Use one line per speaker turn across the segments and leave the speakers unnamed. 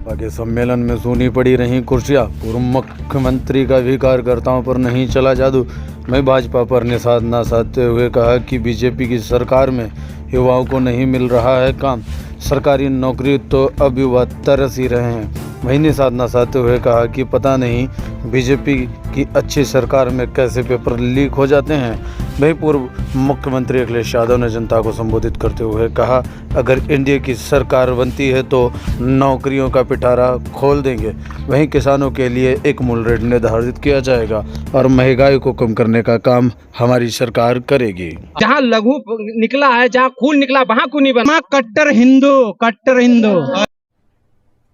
भाजपा के सम्मेलन में सूनी पड़ी रहीं कुर्सियां, पूर्व मुख्यमंत्री का भी कार्यकर्ताओं पर नहीं चला जादू। मैं भाजपा पर निशाना ना साधते हुए कहा कि बीजेपी की सरकार में युवाओं को नहीं मिल रहा है काम, सरकारी नौकरी तो अब युवा तरस ही रहे हैं। वहीं निशाना साधते हुए कहा कि पता नहीं बीजेपी की अच्छी सरकार में कैसे पेपर लीक हो जाते हैं। वहीं पूर्व मुख्यमंत्री अखिलेश यादव ने जनता को संबोधित करते हुए कहा, अगर एनडीए की सरकार बनती है तो नौकरियों का पिटारा खोल देंगे। वहीं किसानों के लिए एक मूल रेट निर्धारित किया जाएगा और महंगाई को कम करने का काम हमारी सरकार करेगी।
जहाँ लघु निकला है, जहाँ खून निकला वहाँ खून नहीं बना।
कट्टर हिंदू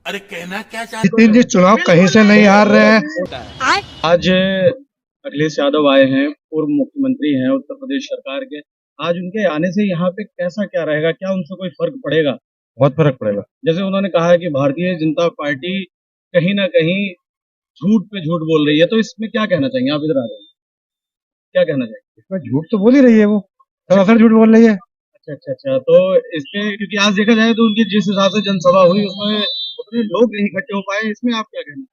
अरे कहना क्या चाहते
नितिन जी चुनाव कहीं से नहीं हार रहे हैं।
आज अखिलेश यादव आए हैं, पूर्व मुख्यमंत्री हैं उत्तर प्रदेश सरकार के। आज उनके आने से यहाँ पे कैसा क्या रहेगा, क्या उनसे कोई फर्क पड़ेगा?
बहुत फर्क पड़ेगा।
जैसे उन्होंने कहा है कि भारतीय जनता पार्टी कहीं ना कहीं झूठ पे झूठ बोल रही है, तो इसमें क्या कहना चाहिए? आप इधर आ रहे हैं, क्या कहना चाहिए?
इसमें झूठ तो बोल ही रही है, वो सरासर झूठ बोल रही है।
अच्छा, तो इसके क्योंकि आज देखा जाए तो उनकी जिस हिसाब से जनसभा हुई उसमें उतने लोग नहीं इकट्ठे हो पाए, इसमें आप क्या कहना?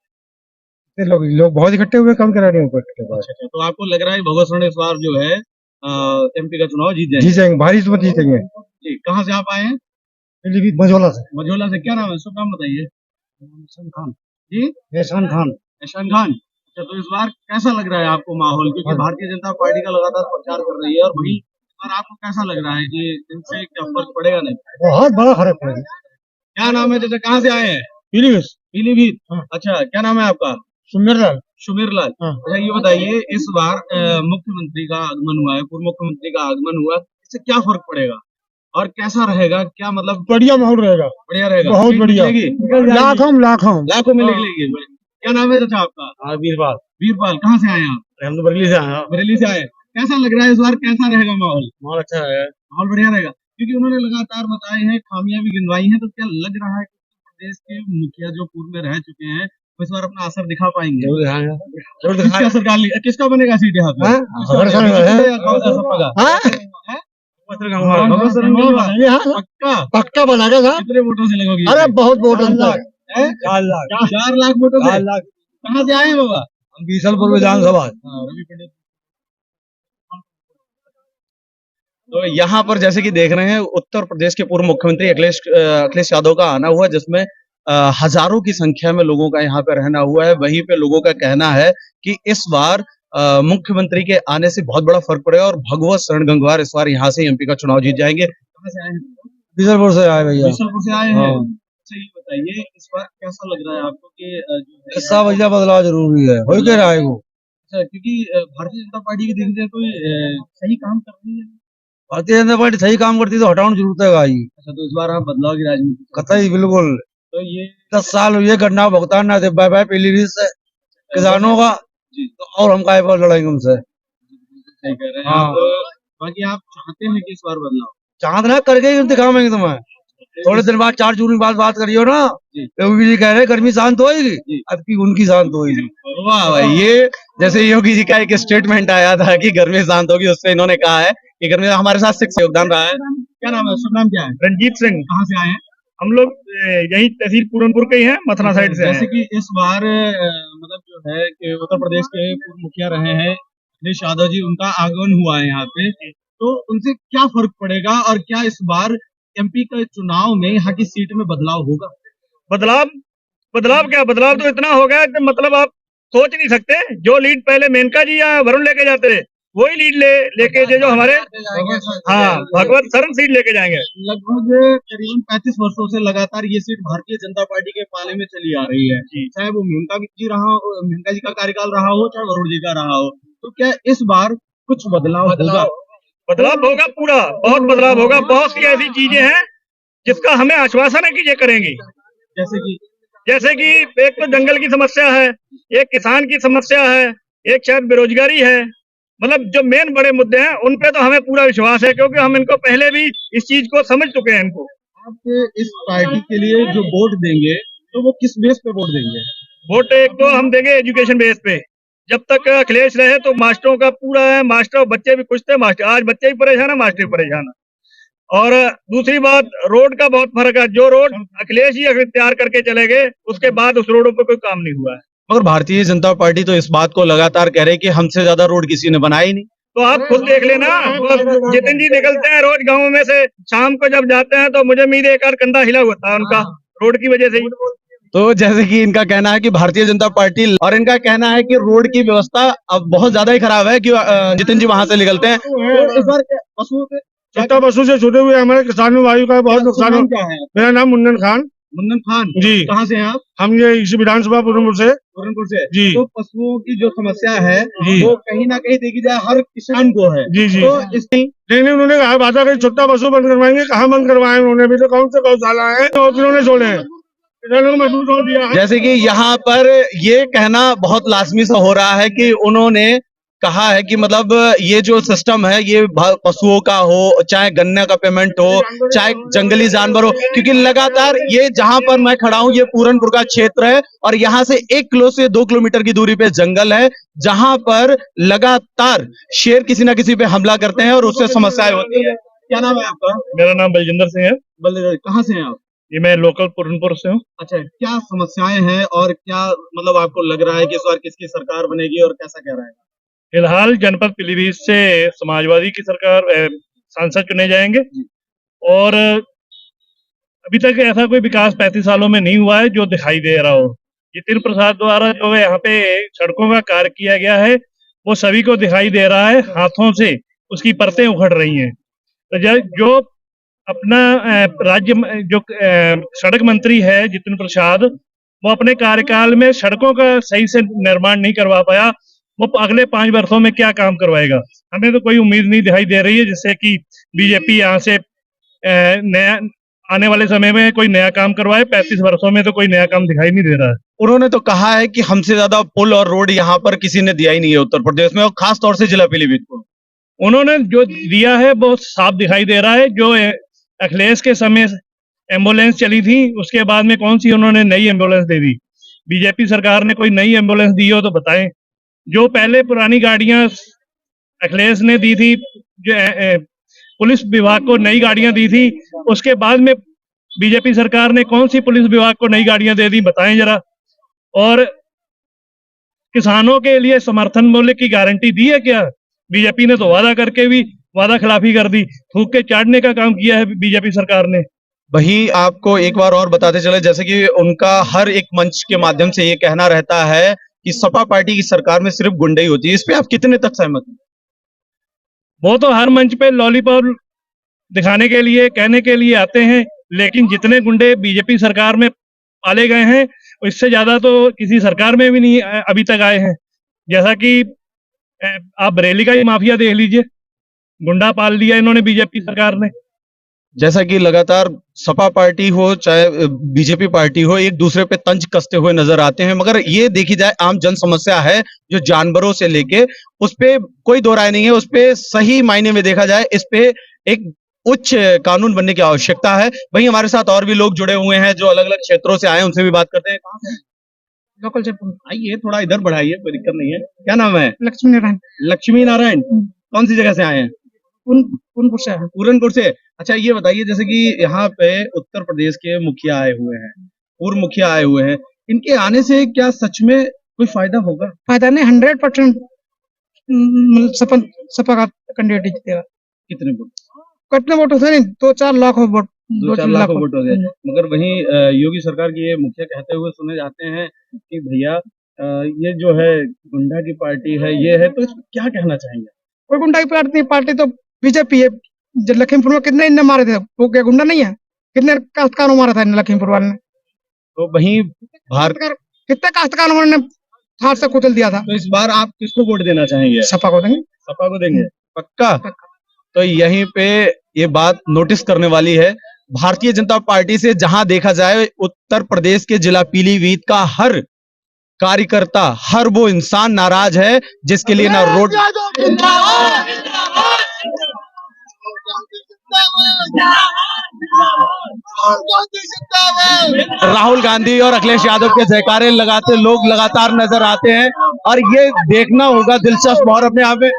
लोग बहुत इकट्ठे हुए, कम करा रहे हैं।
अच्छा, तो आपको लग रहा है भगवत शरण इस बार जो है एमपी का चुनाव जीत जाएंगे?
जीतेंगे, भारी से जीतेंगे।
जी, कहाँ से आप आए हैं?
मझोला से।
मझोला से। क्या नाम है? शुभ नाम बताइए।
एहसान खान।
जी,
एहसान खान।
एहसान खान। अच्छा, तो इस बार कैसा लग रहा है आपको माहौल? क्योंकि भारतीय जनता पार्टी का लगातार प्रचार कर रही है, और वही इस बार आपको कैसा लग रहा है कि इनसे क्या फर्क पड़ेगा? नहीं,
बहुत बड़ा फर्क पड़ेगा।
क्या नाम है? जैसे कहाँ से आए हैं?
पीलीभीत।
पीलीभीत।
हाँ।
अच्छा, क्या नाम है आपका?
सुमेरलाल।
सुमेरलाल।
हाँ।
अच्छा, ये बताइए इस बार मुख्यमंत्री का आगमन हुआ है, पूर्व मुख्यमंत्री का आगमन हुआ, इससे क्या फर्क पड़ेगा और कैसा रहेगा? क्या मतलब?
बढ़िया माहौल रहेगा,
बढ़िया रहेगा,
बहुत बढ़िया। लाखों
लाखों में निकलेगी। क्या नाम है चाचा आपका?
वीरपाल।
वीरपाल। कहाँ से आए आप?
हम तो बरेली से आए हैं।
बरेली से आए। कैसा लग रहा है इस बार, कैसा रहेगा माहौल?
माहौल अच्छा है,
माहौल बढ़िया रहेगा, क्योंकि उन्होंने लगातार बताए हैं, खामियां भी गिनवाई हैं। तो क्या लग रहा है कि उत्तर प्रदेश के मुखिया जो पूर्व में रह चुके हैं वो इस बार अपना असर दिखा पाएंगे? किसका सरकार किसका बनेगा सीट यहाँ पे?
पक्का बना के।
कितने वोटों से लगोगी?
अरे बहुत वोट अंतर है।
4 लाख वोटों से। कहाँ से आए हैं बाबा?
हम बीसलपुर विधानसभा।
तो यहाँ पर जैसे कि देख रहे हैं, उत्तर प्रदेश के पूर्व मुख्यमंत्री अखिलेश यादव का आना हुआ, जिसमें हजारों की संख्या में लोगों का यहाँ पे रहना हुआ है। वहीं पे लोगों का कहना है कि इस बार मुख्यमंत्री के आने से बहुत बड़ा फर्क पड़ेगा और भगवत शरण गंगवार इस बार यहाँ से एमपी का चुनाव जीत जाएंगे। कहाँ से आए हैं?
बीसलपुर से आए भैया।
बीसलपुर से आए हैं। अच्छा, ये बताइए इस बार कैसा लग रहा है आपको कि
ऐसा भैया बदलाव जरूरी है, हो क्या रहा है वो?
अच्छा, क्योंकि भारतीय जनता पार्टी के देखते हैं कोई सही काम कर रही है।
भारतीय जनता पार्टी सही काम करती तो हटाने की जरूरत है भाई।
अच्छा, तो इस बार आप बदलाव की राजनीति?
कतई बिल्कुल।
तो ये
10 साल हुए गन्ना भुगतान ना दे बाय पीलीभीत से किसानों का, तो और हम काय पर लड़ाएंगे उनसे।
सही कह रहे हैं
हाँ।
आप। बाकी आप चाहते हैं कि इस बार बदलाव?
चांद ना करके ही दिखाएंगे तुम्हें। थोड़े दिन बाद 4 जून की बात करियो ना, योगी जी कह रहे गर्मी शांत होएगी, अब की उनकी शांत होएगी।
वाह भाई, ये जैसे योगी जी का एक स्टेटमेंट आया था कि गर्मी शांत होगी, उससे इन्होंने कहा है कि गर्मी हमारे साथ 6 योगदान रहा है। क्या नाम है? शुभ नाम क्या है?
रंजीत सिंह।
कहाँ से आए हैं?
हम लोग यही तहसील पूरनपुर के ही हैं, मथुरा साइड से
जैसे
हैं।
कि इस बार मतलब जो है कि उत्तर प्रदेश के पूर्व मुखिया रहे हैं अखिलेश यादव जी, उनका आगमन हुआ है यहाँ पे, तो उनसे क्या फर्क पड़ेगा और क्या इस बार एमपी के चुनाव में यहाँ की सीट में बदलाव होगा?
बदलाव क्या, बदलाव तो इतना हो गया कि मतलब आप सोच नहीं सकते। जो लीड पहले मेनका जी या वरुण लेके जाते थे, वही लीड लेके जो हमारे भगवत शरण सीट लेके जाएंगे।
लगभग करीबन 35 वर्षों से लगातार ये सीट भारतीय जनता पार्टी के पाले में चली आ रही है, चाहे वो मेनका जी का कार्यकाल रहा हो, चाहे वरुण जी का रहा हो। तो क्या इस बार कुछ बदलाव होगा?
बदलाव होगा, पूरा बहुत बदलाव होगा। बहुत सी ऐसी चीजें हैं जिसका हमें आश्वासन है कि ये करेंगी। जैसे कि एक तो जंगल की समस्या है, एक किसान की समस्या है, एक शायद बेरोजगारी है। मतलब जो मेन बड़े मुद्दे हैं उन पे तो हमें पूरा विश्वास है, क्योंकि हम इनको पहले भी इस चीज को समझ चुके हैं। इनको
आप इस पार्टी के लिए जो वोट देंगे तो वो किस बेस पे वोट देंगे?
वोट एक तो हम देंगे एजुकेशन बेस पे। जब तक अखिलेश रहे तो मास्टरों का पूरा है, मास्टर बच्चे भी खुश थे, मास्टर आज बच्चे भी परेशान है, मास्टर भी परेशान है। और दूसरी बात, रोड का बहुत फर्क है। जो रोड अखिलेश जी अगर तैयार करके चले गए, उसके बाद उस रोड पर कोई काम नहीं हुआ है।
मगर भारतीय जनता पार्टी तो इस बात को लगातार कह रही है कि हमसे ज्यादा रोड किसी ने बनाया ही नहीं।
तो आप खुद देख लेना, जितिन जी निकलते हैं रोज गाँव में से, शाम को जब जाते हैं तो मुझे उम्मीद है एक आध कंधा हिला होता है उनका रोड की वजह से ही।
तो जैसे कि इनका कहना है कि भारतीय जनता पार्टी, और इनका कहना है कि रोड की व्यवस्था अब बहुत ज्यादा ही खराब है कि जितिन जी वहां से निकलते हैं। तो इस बार
छोटा पशु से छूटे हुए हमारे किसानों भाइयों का बहुत नुकसान हो।
क्या है?
मेरा नाम मुन्नन खान
मुन्नन खान
जी।
कहाँ से हैं आप?
हम ये इसी विधानसभा पूरनपुर से
पूरनपुर से
जी।
तो पशुओं की जो समस्या है
जी।
वो कहीं ना कहीं देखी जाए हर किसान को है।
जी जी।
तो इसकी
लेकिन उन्होंने कहा वादा कि छोटा पशु बंद करवाएंगे, कहाँ बंद करवाए उन्होंने? भी तो कौन से गौशाला है तो उन्होंने छोड़े हैं, किसानों को मजबूर कर दिया है।
जैसे कि यहाँ पर ये कहना बहुत लाजमी सा हो रहा है कि उन्होंने कहा है कि मतलब ये जो सिस्टम है ये पशुओं का हो, चाहे गन्ने का पेमेंट हो, चाहे जंगली जानवर हो, क्योंकि लगातार ये जहां पर मैं खड़ा हूं ये पूरनपुर का क्षेत्र है और यहाँ से 1 किलो से 2 किलोमीटर की दूरी पे जंगल है जहां पर लगातार शेर किसी ना किसी पे हमला करते हैं और उससे समस्याएं होती है। क्या नाम है आपका?
मेरा नाम बलजिंदर सिंह है।
कहाँ से हैं आप?
ये मैं लोकल पूरनपुर से हूँ।
अच्छा, क्या समस्याएं हैं और क्या मतलब आपको लग रहा है कि इस बार किसकी सरकार बनेगी और कैसा कह रहा है?
फिलहाल जनपद पीलीभीत से समाजवादी की सरकार सांसद चुने जाएंगे और अभी तक ऐसा कोई विकास 35 सालों में नहीं हुआ है जो दिखाई दे रहा हो। जितिन प्रसाद द्वारा जो यहाँ पे सड़कों का कार्य किया गया है वो सभी को दिखाई दे रहा है, हाथों से उसकी परतें उखड़ रही हैं। तो जो अपना राज्य जो सड़क मंत्री है जितिन प्रसाद, वो अपने कार्यकाल में सड़कों का सही से निर्माण नहीं करवा पाया। वो अगले 5 वर्षों में क्या काम करवाएगा? हमें तो कोई उम्मीद नहीं दिखाई दे रही है जिससे कि बीजेपी यहाँ से नया आने वाले समय में कोई नया काम करवाए। 35 वर्षों में तो कोई नया काम दिखाई नहीं दे रहा है।
उन्होंने तो कहा है कि हमसे ज्यादा पुल और रोड यहाँ पर किसी ने दिया ही नहीं है उत्तर प्रदेश में, और खास तौर से जिला पीलीभीत को।
उन्होंने जो दिया है वो साफ दिखाई दे रहा है। जो अखिलेश के समय एम्बुलेंस चली थी उसके बाद में कौन सी उन्होंने नई एम्बुलेंस दे दी? बीजेपी सरकार ने कोई नई एम्बुलेंस दी हो तो बताएं। जो पहले पुरानी गाड़ियां अखिलेश ने दी थी, जो पुलिस विभाग को नई गाड़ियां दी थी, उसके बाद में बीजेपी सरकार ने कौन सी पुलिस विभाग को नई गाड़ियां दे दी, बताएं जरा। और किसानों के लिए समर्थन मूल्य की गारंटी दी है क्या? बीजेपी ने तो वादा करके भी वादा खिलाफी कर दी, थूक के चाटने का काम किया है बीजेपी सरकार ने।
वही आपको एक बार और बताते चले, जैसे कि उनका हर एक मंच के माध्यम से ये कहना रहता है कि सपा पार्टी की सरकार में सिर्फ गुंडे ही होती है। इस पे आप कितने तक सहमत हैं?
वो तो हर मंच पे लॉलीपॉप दिखाने के लिए, कहने के लिए आते हैं, लेकिन जितने गुंडे बीजेपी सरकार में पाले गए हैं इससे ज्यादा तो किसी सरकार में भी नहीं अभी तक आए हैं। जैसा कि आप बरेली का ही माफिया देख लीजिए, गुंडा पाल लिया इन्होंने बीजेपी सरकार ने।
जैसा कि लगातार सपा पार्टी हो चाहे बीजेपी पार्टी हो एक दूसरे पे तंज कसते हुए नजर आते हैं, मगर ये देखी जाए आम जन समस्या है जो जानवरों से लेके, उस पे कोई दो राय नहीं है। उस पे सही मायने में देखा जाए इस पे एक उच्च कानून बनने की आवश्यकता है। वहीं हमारे साथ और भी लोग जुड़े हुए हैं जो अलग अलग क्षेत्रों से आए हैं, उनसे भी बात करते हैं। कहाँ से?
लोकल से
आइए, थोड़ा इधर बढ़ाइए, कोई दिक्कत नहीं है। क्या नाम है?
लक्ष्मी नारायण
लक्ष्मी नारायण। कौन सी जगह से आए हैं?
पूरनपुर से है।
पूरनपुर से। अच्छा, ये बताइए जैसे कि यहाँ पे उत्तर प्रदेश के मुखिया आए हुए हैं, पूर्व मुखिया आए हुए हैं, इनके आने से क्या सच में कोई फायदा होगा?
फायदा नहीं, 100% सपा का कैंडिडेट जीतेगा।
कितने वोट?
कितने वोट होते नहीं, 2-4 लाख वोट,
2-4 लाख वोट हो गए। मगर वहीं योगी सरकार की ये मुखिया कहते हुए सुने जाते हैं कि भैया ये जो है गुंडा की पार्टी है, ये है, तो इस पर क्या कहना चाहेंगे?
कोई गुंडा की पार्टी तो बीजेपी है। जब लखीमपुर में कितने इन्हें मारे थे, वो क्या गुंडा नहीं है? कितने काश्तकारों मारा था लखीमपुर वाले ने?
तो वहीं भारत
कितने काश्तकारों ने हाथ से कुचल दिया था।
तो इस बार आप किसको वोट देना चाहेंगे?
सपा को देंगे।
सपा को देंगे, पक्का? तो यहीं पे ये बात नोटिस करने वाली है। भारतीय जनता पार्टी से जहां देखा जाए उत्तर प्रदेश के जिला पीलीभीत का हर कार्यकर्ता, हर वो इंसान नाराज है जिसके लिए ना रोड राहुल गांधी और अखिलेश यादव के जयकारे लगाते लोग लगातार नजर आते हैं। और ये देखना होगा दिलचस्प और अपने आप में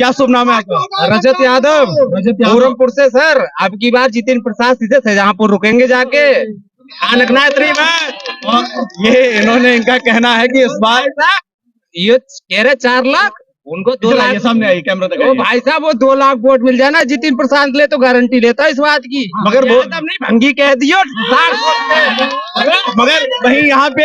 क्या शुभ नाम है आपका?
रजत यादव पूरमपुर से सर। अब की बार जितिन प्रसाद सीधे शाहजहांपुर रुकेंगे जाके, ध्यान रखना है इतनी बात।
और ये इन्होंने इनका कहना है कि इस बार
ये कह रहे 4 लाख, उनको 2
इधर
लाख।
आइए, सामने आई कैमरा तक
ओ
आइए।
भाई साहब, वो 2 लाख वोट मिल जाए ना जितिन प्रसाद ले तो गारंटी लेता है इस बात की।
मगर वो
तब नहीं भंगी कह दियो।
मगर वही यहाँ पे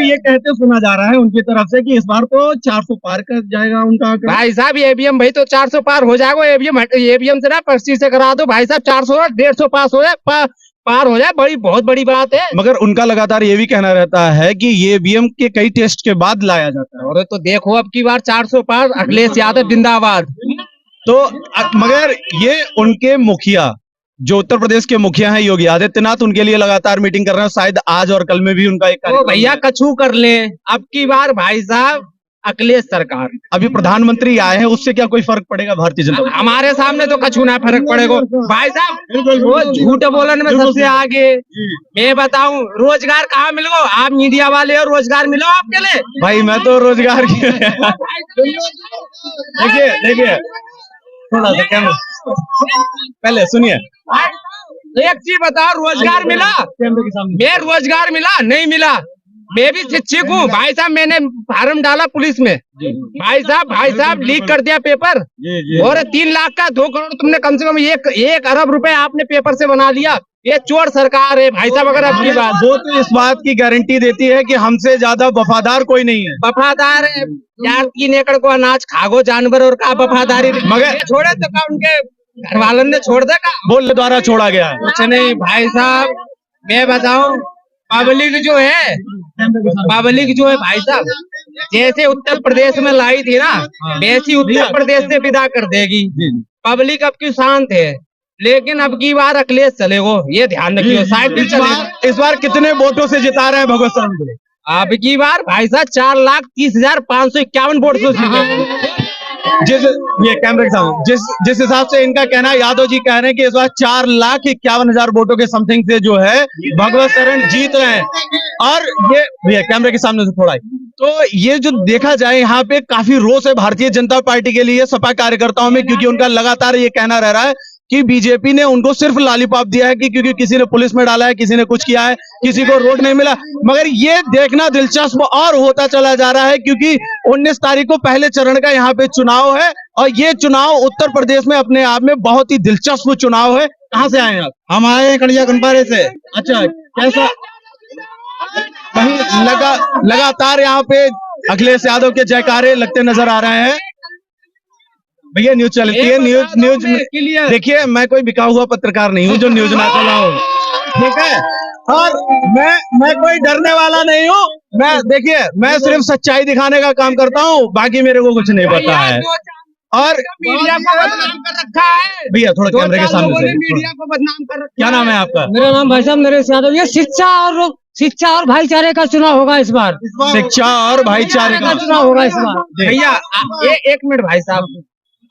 ये कहते सुना जा रहा है उनकी तरफ से कि इस बार तो 400 पार कर जाएगा उनका आंकड़ा।
भाई साहब ईवीएम भाई तो 400 पार हो जाएगा। ईवीएम से ना पर्ची से करा दो भाई साहब, 400 150 पास हो जाए, पार हो जाए, बहुत बड़ी बात है।
मगर उनका लगातार ये भी कहना रहता है कि ये ईवीएम के कई टेस्ट के बाद लाया जाता है।
और तो देखो अब की बार 400 पार, अखिलेश यादव जिंदाबाद।
तो मगर ये उनके मुखिया जो उत्तर प्रदेश के मुखिया हैं योगी आदित्यनाथ, उनके लिए लगातार मीटिंग कर रहे हैं। शायद आज और कल में भी उनका एक
तो
कार्यक्रम
भैया
है।
कछू कर ले अब की बार भाई साहब, अखिलेश सरकार।
अभी प्रधानमंत्री आए हैं, उससे क्या कोई फर्क पड़ेगा भारतीय जनता पार्टी?
हमारे सामने तो कछू ना फर्क पड़ेगा भाई साहब। वो झूठ बोलने में सबसे आगे। मैं बताऊं, रोजगार कहाँ मिलो? आप मीडिया वाले हो, रोजगार मिलो आपके लिए।
भाई मैं तो रोजगार की देखिए थोड़ा सा कैमरा पहले सुनिए।
एक चीज बताओ, रोजगार मिला? मैं रोजगार मिला नहीं मिला? मैं भी शिक्षक हूँ भाई साहब। मैंने फार्म डाला पुलिस में भाई साहब लीक कर दिया पेपर। और 3 लाख का 2 करोड़ तुमने कम से कम 1 अरब रुपए आपने पेपर से बना लिया। ये चोर सरकार है भाई साहब। अगर आपकी बात
वो तो इस बात की गारंटी देती है कि हमसे ज्यादा वफादार कोई नहीं है।
वफादार है यार, 3 एकड़ को अनाज खागो जानवर और का वफादारी।
मगर
छोड़े तो का उनके घर वालों ने छोड़ दे का?
बोल द्वारा छोड़ा गया है।
कुछ नहीं भाई साहब, मैं बताऊं, पब्लिक जो है भाई साहब, जैसे उत्तर प्रदेश में लाई थी ना, वैसी उत्तर प्रदेश से विदा कर देगी। पब्लिक अब की शांत है, लेकिन अब की बार अखिलेश चलेगो, ये ध्यान रखियो। साइकिल चलेगा।
इस बार कितने वोटों से जिता रहे हैं भगवत शरण को?
अब की बार भाई साहब 4,30,551 वोट से
ये कैमरे के सामने जिस हिसाब से इनका कहना है, यादव जी कह रहे हैं कि इस बार 4,51,000 वोटों के समथिंग से जो है भगवत शरण जीत रहे हैं। और ये कैमरे के सामने से थोड़ा ही, तो ये जो देखा जाए यहाँ पे काफी रोष है भारतीय जनता पार्टी के लिए, सपा कार्यकर्ताओं में, क्योंकि उनका लगातार ये कहना रह रहा है कि बीजेपी ने उनको सिर्फ लॉलीपॉप दिया है कि क्योंकि किसी ने पुलिस में डाला है, किसी ने कुछ किया है, किसी को रोड नहीं मिला। मगर ये देखना दिलचस्प और होता चला जा रहा है क्योंकि 19 तारीख को पहले चरण का यहाँ पे चुनाव है और ये चुनाव उत्तर प्रदेश में अपने आप में बहुत ही दिलचस्प चुनाव है। कहाँ से आए हैं आप?
हम आए हैं कड़िया गनपारे से।
अच्छा, कैसा वही लगातार यहाँ पे अखिलेश यादव के जयकारे लगते नजर आ रहे हैं। भैया न्यूज चलती है, न्यूज देखिए, मैं कोई बिका हुआ पत्रकार नहीं हूँ जो न्यूज ना चलाऊं, ठीक है? और मैं कोई डरने वाला नहीं हूँ। मैं सिर्फ सच्चाई दिखाने का काम करता हूँ, बाकी मेरे को कुछ नहीं पता है। और
मीडिया को बदनाम कर रखा है
भैया थोड़ा कैमरे के सामने से,
मीडिया को बदनाम कर रखा
क्या नाम है आपका?
मेरा नाम भाई साहब नरेश यादव। ये शिक्षा और भाईचारे का चुनाव होगा इस बार।
शिक्षा और भाईचारे का
चुनाव होगा इस बार।
भैया एक मिनट भाई साहब,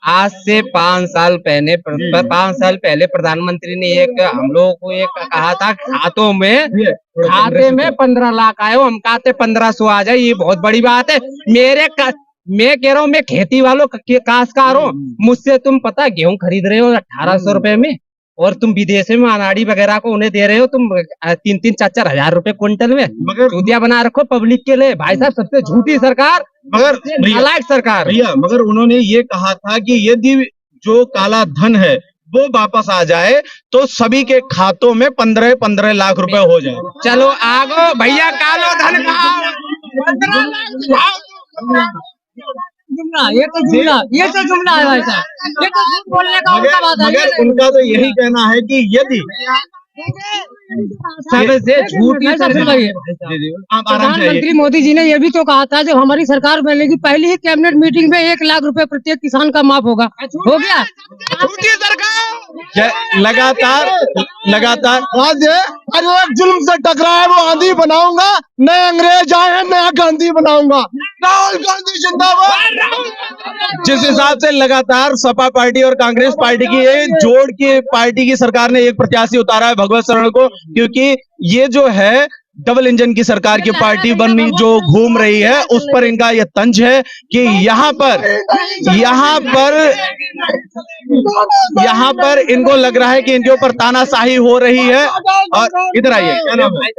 आज से 5 साल पहले प्रधानमंत्री ने हम लोगों को एक कहा था, खाते में 15 लाख आए, हम कहते 1500 आ जाए, ये बहुत बड़ी बात है। मैं कह रहा हूँ, मैं खेती वालों काश्तकार हूँ, मुझसे तुम पता गेहूं खरीद रहे हो 1800 रुपए में, और तुम विदेश में अनाड़ी वगैरह को उन्हें दे रहे हो तुम 3-3, 4-4 हजार रुपए क्विंटल में।
मगर
चूतिया बना रखो पब्लिक के लिए भाई साहब, सबसे झूठी सरकार,
मगर
नालायक सरकार।
भैया मगर उन्होंने ये कहा था कि यदि जो काला धन है वो वापस आ जाए तो सभी के खातों में 15 लाख रुपए हो जाए।
चलो आगो भैया, कालो धन का
ये तो जुमला है भाई साहब, ये तो झूठ बोलने का उनका बात है।
मगर उनका तो यही कहना है कि यदि
सबसे झूठी सरकार।
प्रधानमंत्री मोदी जी ने ये भी तो कहा था जब हमारी सरकार बनेगी पहली ही कैबिनेट मीटिंग में 1 लाख रुपए प्रत्येक किसान का माफ होगा। हो गया?
झूठी सरकार
लगातार
अरे एक जुल्म से टकराए वो आंधी बनाऊंगा, नए अंग्रेज आए हैं नया गांधी बनाऊंगा। राहुल गांधी जिंदाबाद।
जिस हिसाब से लगातार सपा पार्टी और कांग्रेस पार्टी की जोड़ की पार्टी की सरकार ने एक प्रत्याशी उतारा है भगवत शरण को, क्योंकि ये जो है डबल इंजन की सरकार की पार्टी बननी जो घूम रही है उस पर इनका यह तंज है कि यहाँ पर इनको लग रहा है कि इनके ऊपर तानाशाही हो रही है। और इधर आइए, क्या नाम है?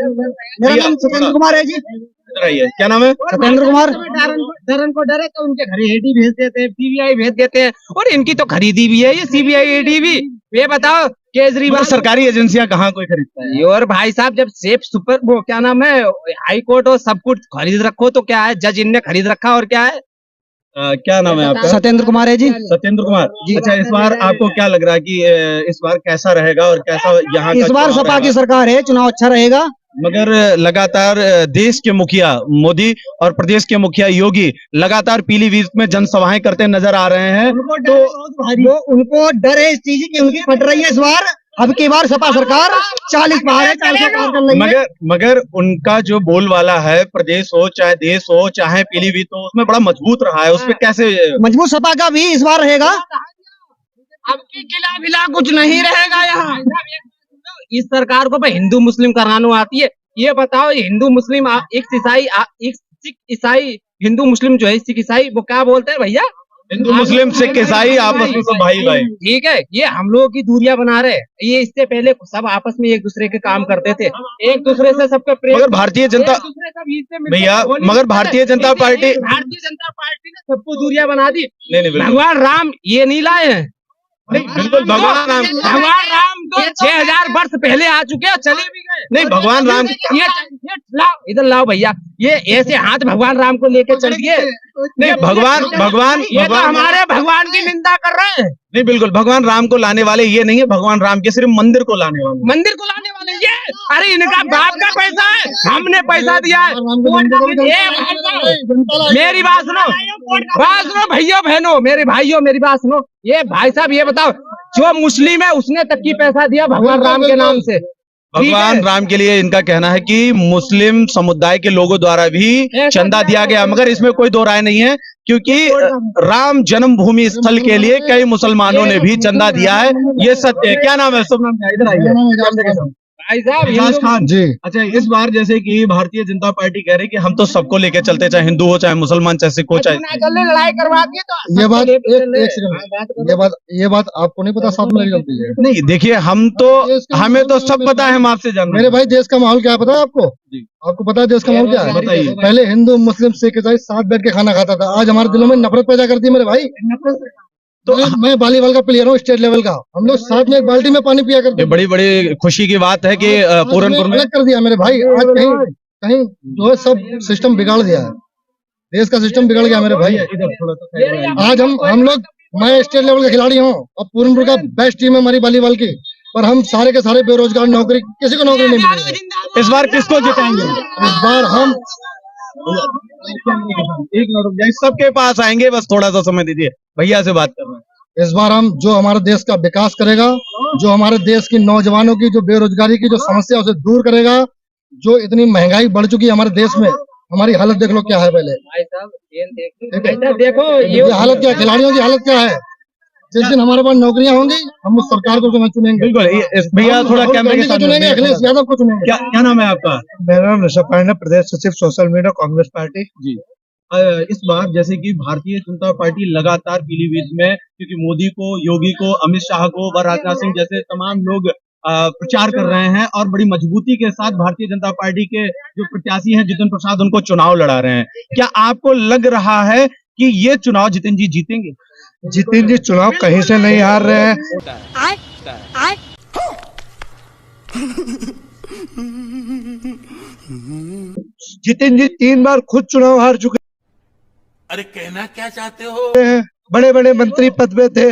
मेरा नाम सत्येंद्र कुमार है जी।
इधर आइए, क्या नाम है?
सत्येंद्र कुमार।
डरन को डरे तो उनके घर ईडी भेज देते हैं, सीबीआई भेज देते हैं, और इनकी तो खरीदी भी है ये सीबीआई ईडी भी। ये बताओ केजरीवाल
सरकारी एजेंसियां कहाँ कोई खरीदता है?
और भाई साहब जब सेफ सुपर वो क्या नाम है हाई कोर्ट और सब कुछ खरीद रखो तो क्या है, जज इनने खरीद रखा और क्या है।
क्या नाम है आपका?
सत्येंद्र कुमार है जी।
सत्येंद्र कुमार जी। अच्छा, इस बार आपको क्या लग रहा है कि इस बार कैसा रहेगा और कैसा यहाँ का
इस बार
चुनाव
सपा
रहेगा?
की सरकार है, चुनाव अच्छा रहेगा।
मगर लगातार देश के मुखिया मोदी और प्रदेश के मुखिया योगी लगातार पीलीभीत में जनसभाएं करते नजर आ रहे हैं।
तो वो उनको डर है इस चीज की उनकी फट रही है इस बार। अब की बार सपा सरकार 40 पार है, 40 पार कर रही है।
मगर उनका जो बोलबाला है, प्रदेश हो चाहे देश हो चाहे पीलीभीत हो, उसमें बड़ा मजबूत रहा है। उसपे कैसे
मजबूत सपा का भी इस बार रहेगा।
अब की किला विला कुछ नहीं रहेगा यहाँ। इस सरकार को हिंदू मुस्लिम करानो आती है। ये बताओ हिंदू मुस्लिम एक सिख ईसाई हिंदू मुस्लिम जो है सिख ईसाई वो क्या बोलते हैं भैया?
हिंदू मुस्लिम सिख ईसाई आपस में सब भाई भाई।
ठीक है, ये हम लोगों की दूरियां बना रहे हैं। ये इससे पहले सब आपस में एक दूसरे के काम करते थे, एक दूसरे से सबके प्रेम।
मगर भारतीय जनता भैया मगर भारतीय जनता पार्टी
ने सबको दूरियां बना दी।
नहीं,
भगवान राम ये नहीं लाए हैं।
बिल्कुल भगवान
राम तो 6000 वर्ष पहले आ चुके हैं, चले भी गए।
नहीं, भगवान राम
ये लाओ इधर लाओ भैया, ये ऐसे हाथ भगवान राम को लेके चल दिए।
नहीं, भगवान
ये तो हमारे भगवान की निंदा कर रहे हैं।
नहीं, बिल्कुल भगवान राम को लाने वाले ये नहीं है, भगवान राम के सिर्फ मंदिर को लाने वाले।
मंदिर को लाने वाले ये, अरे इनका बाप का पैसा है, हमने पैसा दिया है। मेरी बात सुनो भैया बहनों, मेरे भाइयों मेरी बात सुनो। ये भाई साहब ये बताओ, जो मुस्लिम है उसने तक की पैसा दिया भगवान राम के नाम से।
भगवान राम के लिए इनका कहना है कि मुस्लिम समुदाय के लोगों द्वारा भी चंदा दिया गया, मगर इसमें कोई दो राय नहीं है, क्योंकि राम जन्मभूमि स्थल के लिए कई मुसलमानों ने भी चंदा दिया है। ये सत्य है। क्या नाम है? शुभ नाम क्या है? इधर आइए
भाई साहब।
इजाज खान जी। अच्छा, इस बार जैसे कि भारतीय जनता पार्टी कह रही है कि हम तो सबको लेके चलते, चाहे हिंदू हो चाहे मुसलमान चाहे सिख हो चाहे।
लड़ाई करवा दी तो
ये बात एक सेकंड, ये बात आपको नहीं पता, साथ में चलती है।
नहीं, देखिए हमें तो सब पता है, हम आपसे जान
मेरे भाई देश का माहौल क्या है पता है आपको? आपको पता है देश का माहौल क्या है?
बताइए।
पहले हिंदू मुस्लिम सिख ईसाई साथ बैठ के खाना खाता था, आज हमारे दिलों में नफरत पैदा करती है मेरे भाई। तो मैं वॉलीबॉल का प्लेयर हूँ, स्टेट लेवल का। हम लोग साथ में एक बाल्टी में पानी पिया करते।
बड़ी बड़ी खुशी की बात है कि पूरनपुर में
अलग कर दिया मेरे भाई। आज कहीं जो है सब सिस्टम बिगाड़ दिया है, देश का सिस्टम बिगड़ गया मेरे भाई। आज हम लोग, मैं स्टेट लेवल का खिलाड़ी हूँ और पूरनपुर का बेस्ट टीम है हमारी वॉलीबॉल की, पर हम सारे के सारे बेरोजगार, नौकरी किसी को नौकरी नहीं मिल रही।
इस बार किसको जिताएंगे?
इस बार हम
सबके पास आएंगे, बस थोड़ा सा समय दीजिए, भैया से बात कर रहे हैं।
इस बार हम जो हमारे देश का विकास करेगा, जो हमारे देश की नौजवानों की जो बेरोजगारी की जो समस्या उसे दूर करेगा, जो इतनी महंगाई बढ़ चुकी है हमारे देश में, हमारी हालत देख लो क्या है पहले।
देखो
ये हालत क्या है, खिलाड़ियों की हालत क्या है। जिस दिन हमारे पास नौकरियां होंगी हम उस सरकार को चुनेंगे।
बिल्कुल भैया, थोड़ा कैमरे के साथ
चुनेंगे, अखिलेश यादव को चुनेंगे।
क्या नाम है आपका?
मेरा नाम ऋषभ पांडे, प्रदेश सचिव सोशल मीडिया कांग्रेस पार्टी
जी। इस बार जैसे कि भारतीय जनता पार्टी लगातार पीलीभीत में, क्योंकि मोदी को, योगी को, अमित शाह को व राजनाथ सिंह जैसे तमाम लोग प्रचार कर रहे हैं और बड़ी मजबूती के साथ भारतीय जनता पार्टी के जो प्रत्याशी हैं जितिन प्रसाद, उनको चुनाव लड़ा रहे हैं। क्या आपको लग रहा है कि ये चुनाव जितिन जी जीतेंगे?
जितिन जी चुनाव कहीं से नहीं हार रहे हैं। जितिन जी 3 बार खुद चुनाव हार चुके
अरे कहना क्या चाहते हो?
हैं, बड़े बड़े मंत्री पद पे थे।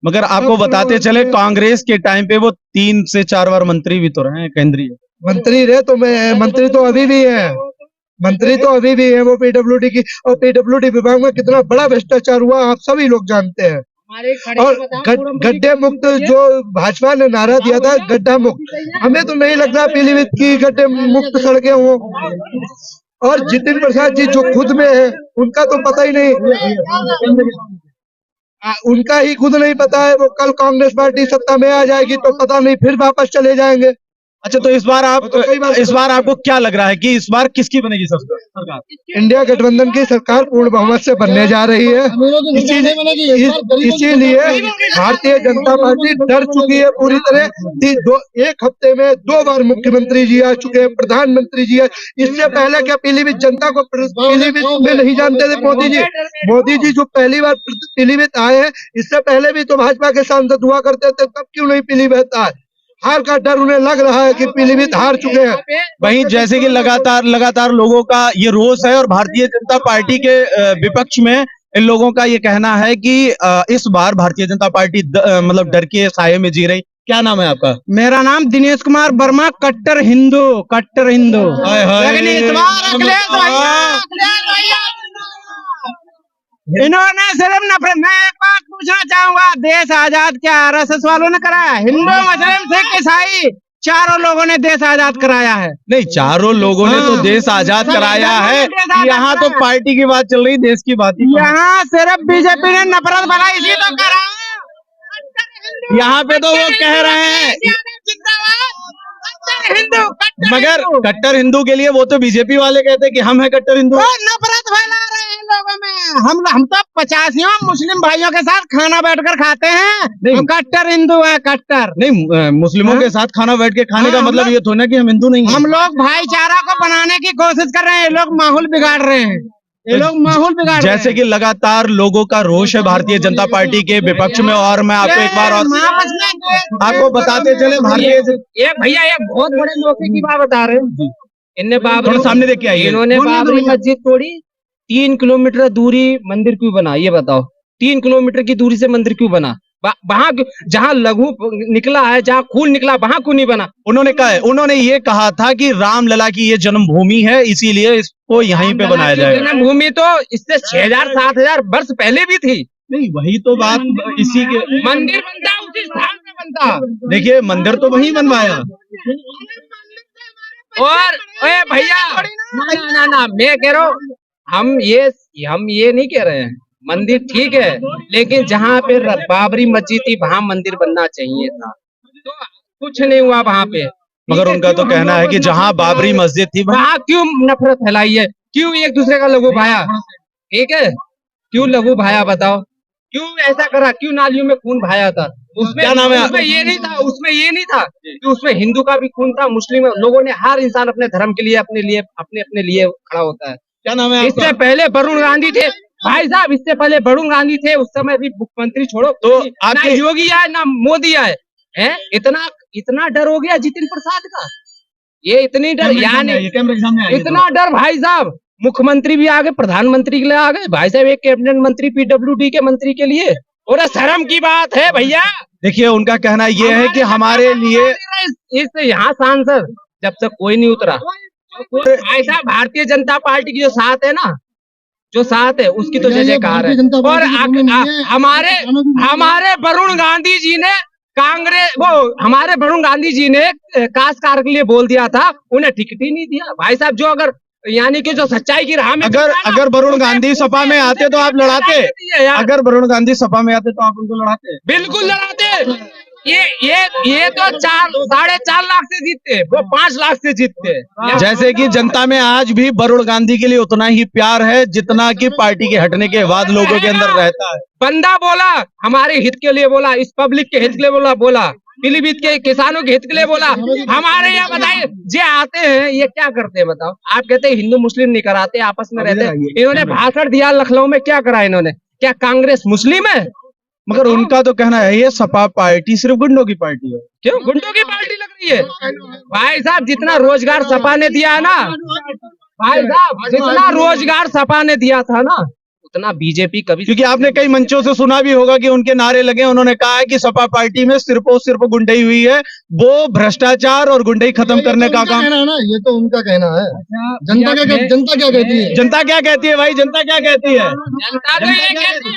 मगर आपको बताते चले, कांग्रेस के टाइम पे वो 3 से 4 बार मंत्री भी तो रहे हैं, केंद्रीय
मंत्री रहे तो मैं मंत्री तो अभी भी है, मंत्री तो अभी भी है वो पीडब्ल्यूडी की। और पीडब्ल्यूडी विभाग में कितना बड़ा भ्रष्टाचार हुआ आप सभी लोग जानते हैं। और गड्ढे मुक्त जो भाजपा ने नारा दिया था, गड्ढा मुक्त, हमें तो नहीं लगता पीलीभीत की गड्ढे मुक्त सड़कें हो। और जितिन प्रसाद जी जो खुद में है उनका तो पता ही नहीं, उनका ही खुद नहीं पता है। वो कल कांग्रेस पार्टी सत्ता में आ जाएगी तो पता नहीं फिर वापस चले जाएंगे।
अच्छा, तो इस बार आपको क्या लग रहा है कि इस बार किसकी बनेगी सरकार?
इंडिया गठबंधन की सरकार पूर्ण बहुमत से बनने जा रही है। इसीलिए भारतीय जनता पार्टी डर चुकी है पूरी तरह। एक हफ्ते में 2 बार मुख्यमंत्री जी आ चुके हैं, प्रधानमंत्री जी इससे पहले क्या पीलीभीत जनता को पीलीभीत में नहीं जानते थे मोदी जी जो पहली बार पीलीभीत आए हैं, इससे पहले भी तो भाजपा के सांसद हुआ करते थे, तब क्यों नहीं पीलीभीत आए? हार का डर उन्हें लग रहा है कि पीलीभीत हार चुके हैं।
वहीं जैसे कि लगातार लोगों का ये रोष है और भारतीय जनता पार्टी के विपक्ष में इन लोगों का ये कहना है कि इस बार भारतीय जनता पार्टी मतलब डर के साये में जी रही। क्या नाम है आपका?
मेरा नाम दिनेश कुमार वर्मा, कट्टर हिंदू।
हाय हाय।
लेकिन इस बार अखिलेश भैया इन्होंने सिर्फ नफरत। मैं एक बात पूछना चाहूंगा, देश आजाद क्या आरएसएस वालों ने कराया? हिंदू, मुस्लिम, सिख, ईसाई चारों लोगों ने देश आजाद कराया है।
नहीं, चारों लोगों ने तो देश आजाद कराया है। यहाँ तो पार्टी की बात चल रही, देश की बात ही।
यहाँ सिर्फ बीजेपी ने नफरत भलाई इसी तो करा।
यहाँ पे तो वो कह रहे हैं
हिंदू,
मगर कट्टर हिंदू के लिए वो तो बीजेपी वाले कहते हैं कि हम है कट्टर हिंदू।
नफरत फैला रहे हैं लोगों में। हम तो 85 मुस्लिम भाइयों के साथ खाना बैठकर खाते हैं। हम कट्टर हिंदू है, कट्टर
नहीं। मुस्लिमों के साथ खाना बैठ के खाने का मतलब ये थोड़ा ना कि हम हिंदू नहीं हैं।
हम लोग भाईचारा को बनाने की कोशिश कर रहे हैं, ये लोग माहौल बिगाड़ रहे हैं।
जैसे कि लगातार लोगों का रोष है भारतीय जनता पार्टी के विपक्ष में। और मैं आपको एक बार और आपको बताते चले, भारतीय
भैया एक बहुत बड़े मौके की बात बता रहे हैं। इनने बाबरी
सामने देख के आइए।
इन्होंने बाबरी मस्जिद तोड़ी, 3 किलोमीटर दूरी मंदिर क्यों बना? ये बताओ, 3 किलोमीटर की दूरी से मंदिर क्यों बना? वहां जहाँ लघु निकला है, जहाँ खून निकला, वहां क्यों नहीं बना?
उन्होंने ये कहा था कि रामलला की ये जन्मभूमि है, इसीलिए इसको यहीं पे बनाया जाएगा।
जन्मभूमि तो इससे 6000-7000 वर्ष पहले भी थी।
नहीं, वही तो बात। इसी के
मंदिर बनता उसी स्थान में बनता।
देखिए, मंदिर तो वही बनवाया।
और भैया ना मैं कह रहा हूँ, हम ये नहीं कह रहे हैं, मंदिर ठीक है, लेकिन जहाँ पे बाबरी मस्जिद थी वहाँ मंदिर बनना चाहिए था। तो कुछ नहीं हुआ वहाँ पे।
मगर उनका तो कहना है कि जहाँ बाबरी मस्जिद थी
वहाँ क्यों नफरत फैलाई है? क्यों एक दूसरे का लघु भाया? ठीक है, क्यों लघु भाया बताओ? क्यों ऐसा करा? क्यों नालियों में खून भाया था? उसमें क्या नाम है? उसमें ये नहीं था कि उसमें हिंदू का भी खून था, मुस्लिम। लोगों ने, हर इंसान अपने धर्म के लिए अपने लिए खड़ा होता है।
क्या नाम है?
इससे पहले वरुण गांधी थे भाई साहब, इससे पहले वरुण गांधी थे, उस समय भी मुख्यमंत्री छोड़ो तो ना योगी आए ना मोदी आए हैं। इतना डर हो गया जितिन प्रसाद का, ये इतनी डर, यानी इतना डर भाई साहब। मुख्यमंत्री भी आ गए, प्रधानमंत्री के लिए आ गए भाई साहब, एक कैबिनेट मंत्री पीडब्ल्यूडी के मंत्री के लिए। और शर्म की बात है भैया।
देखिए, उनका कहना ये है कि हमारे लिए
इस यहाँ सांसद जब तक कोई नहीं उतरा, भाई साहब भारतीय जनता पार्टी की जो साथ है ना, जो साथ है उसकी तो जय जयकार है। और हमारे वरुण गांधी जी ने हमारे वरुण गांधी जी ने काश्तकार के लिए बोल दिया था, उन्हें टिकट ही नहीं दिया भाई साहब। जो अगर यानी कि जो सच्चाई की राह में,
अगर वरुण गांधी सपा में आते तो आप लड़ाते? अगर वरुण गांधी सपा में आते तो आप उनको लड़ाते?
बिल्कुल लड़ाते। ये तो 4.5 लाख से जीतते, वो 5 लाख से जीतते।
जैसे कि जनता में आज भी वरुण गांधी के लिए उतना ही प्यार है जितना कि पार्टी के हटने के बाद लोगों के अंदर रहता है।
बंदा बोला, हमारे हित के लिए बोला, इस पब्लिक के हित के लिए बोला, पीलीभीत के किसानों के हित के लिए बोला। हमारे यहाँ बताइए, जे आते हैं ये क्या करते हैं बताओ? आप कहते हैं हिंदू मुस्लिम नहीं कराते, आपस में रहते हैं। इन्होंने भाषण दिया लखनऊ में, क्या करा इन्होंने? क्या कांग्रेस मुस्लिम है?
मगर उनका तो कहना है ये सपा पार्टी सिर्फ गुंडों की पार्टी है।
क्यों गुंडों की पार्टी लग रही है? भाई साहब जितना रोजगार सपा ने दिया है ना, भाई साहब जितना रोजगार सपा ने दिया था ना, उतना बीजेपी कभी।
क्योंकि आपने कई मंचों से सुना भी होगा कि उनके नारे लगे, उन्होंने कहा है कि सपा पार्टी में सिर्फ और सिर्फ गुंडई हुई है, वो भ्रष्टाचार और गुंडई खत्म करने का काम।
ये तो उनका कहना है। जनता क्या कहती है?
जनता क्या कहती है भाई? जनता क्या कहती है?
जनता तो ये कहती है।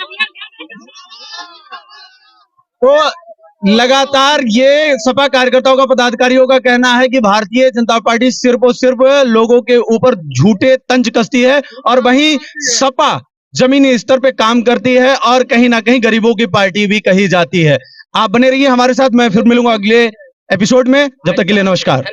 तो लगातार ये सपा कार्यकर्ताओं का, पदाधिकारियों का कहना है कि भारतीय जनता पार्टी सिर्फ और सिर्फ लोगों के ऊपर झूठे तंज कसती है, और वहीं सपा जमीनी स्तर पे काम करती है और कहीं ना कहीं गरीबों की पार्टी भी कही जाती है। आप बने रहिए हमारे साथ, मैं फिर मिलूंगा अगले एपिसोड में। जब तक के लिए नमस्कार।